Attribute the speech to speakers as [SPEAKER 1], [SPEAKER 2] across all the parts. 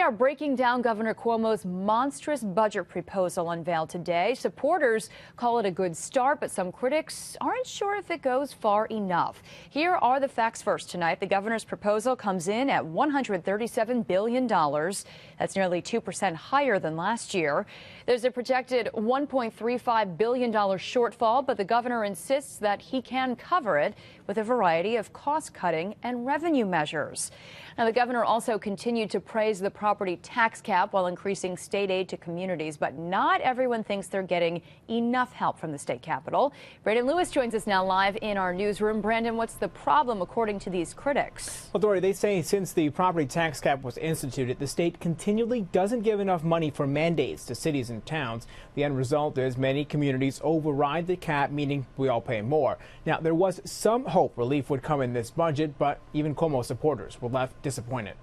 [SPEAKER 1] are breaking down Governor Cuomo's monstrous budget proposal unveiled today. Supporters call it a good start, but some critics aren't sure if it goes far enough. Here are the facts first tonight. The governor's proposal comes in at $137 billion. That's nearly 2% higher than last year. There's a projected $1.35 billion shortfall, but the governor insists that he can cover it with a variety of cost-cutting and revenue measures. Now, the governor also continued to praise the property tax cap while increasing state aid to communities, but not everyone thinks they're getting enough help from the state capitol. Brandon Lewis joins us now live in our newsroom. Brandon, what's the problem according to these critics?
[SPEAKER 2] Well, Dory, they say since the property tax cap was instituted, the state continually doesn't give enough money for mandates to cities and towns. The end result is many communities override the cap, meaning we all pay more. Now, there was some hope relief would come in this budget, but even Cuomo supporters were left disappointed.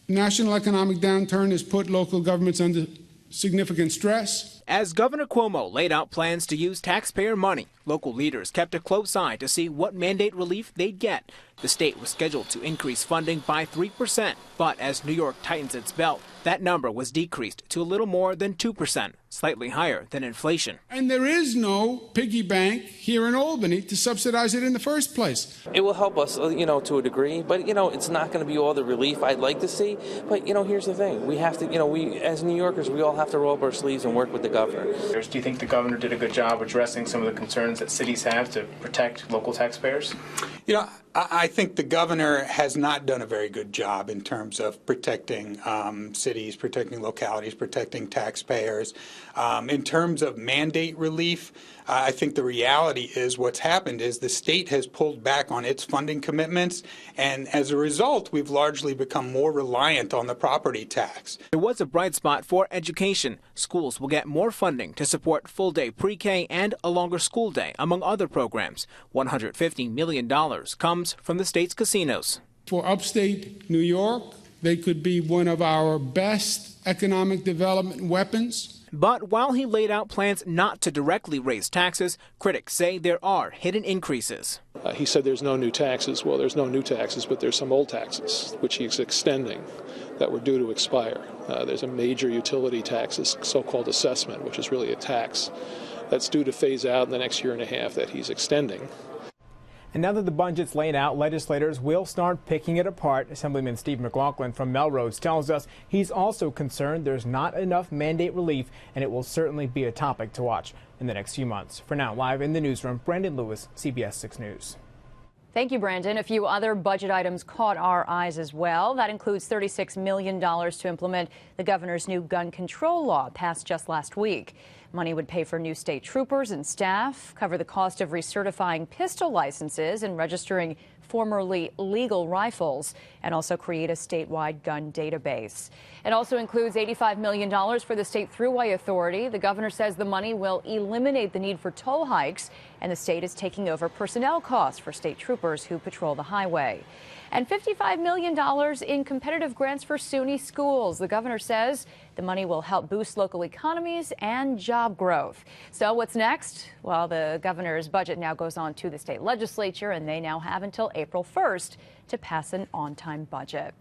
[SPEAKER 3] National economic downturn has put local governments under significant stress.
[SPEAKER 2] As Governor Cuomo laid out plans to use taxpayer money, local leaders kept a close eye to see what mandate relief they'd get. The state was scheduled to increase funding by 3%, but as New York tightens its belt, that number was decreased to a little more than 2%, slightly higher than inflation.
[SPEAKER 3] And there is no piggy bank here in Albany to subsidize it in the first place.
[SPEAKER 4] It will help us, to a degree, but, it's not going to be all the relief I'd like to see. But, here's the thing. We have to, we as New Yorkers, we all have to roll up our sleeves and work with the governor.
[SPEAKER 5] Do you think the governor did a good job addressing some of the concerns that cities have to protect local taxpayers?
[SPEAKER 6] I think the governor has not done a very good job in terms of protecting cities, protecting localities, protecting taxpayers. In terms of mandate relief, I think the reality is what's happened is the state has pulled back on its funding commitments, and as a result, we've largely become more reliant on the property tax.
[SPEAKER 2] There was a bright spot for education. Schools will get more funding to support full-day pre-K and a longer school day, among other programs. $150 million comes from the state's casinos.
[SPEAKER 3] For upstate New York, they could be one of our best economic development weapons.
[SPEAKER 2] But while he laid out plans not to directly raise taxes, critics say there are hidden increases.
[SPEAKER 7] He said there's no new taxes. Well, there's no new taxes, but there's some old taxes, which he's extending, that were due to expire. There's a major utility tax, so-called assessment, which is really a tax that's due to phase out in the next year and a half that he's extending.
[SPEAKER 2] And now that the budget's laid out, legislators will start picking it apart. Assemblyman Steve McLaughlin from Melrose tells us he's also concerned there's not enough mandate relief, and it will certainly be a topic to watch in the next few months. For now, live in the newsroom, Brandon Lewis, CBS 6 News.
[SPEAKER 1] Thank you, Brandon. A few other budget items caught our eyes as well. That includes $36 million to implement the governor's new gun control law passed just last week. Money would pay for new state troopers and staff, cover the cost of recertifying pistol licenses and registering formerly legal rifles, and also create a statewide gun database. It also includes $85 million for the state thruway authority. The governor says the money will eliminate the need for toll hikes, and the state is taking over personnel costs for state troopers who patrol the highway. And $55 million in competitive grants for SUNY schools. The governor says the money will help boost local economies and job growth. So what's next? Well, the governor's budget now goes on to the state legislature, and they now have until April 1st to pass an on-time budget.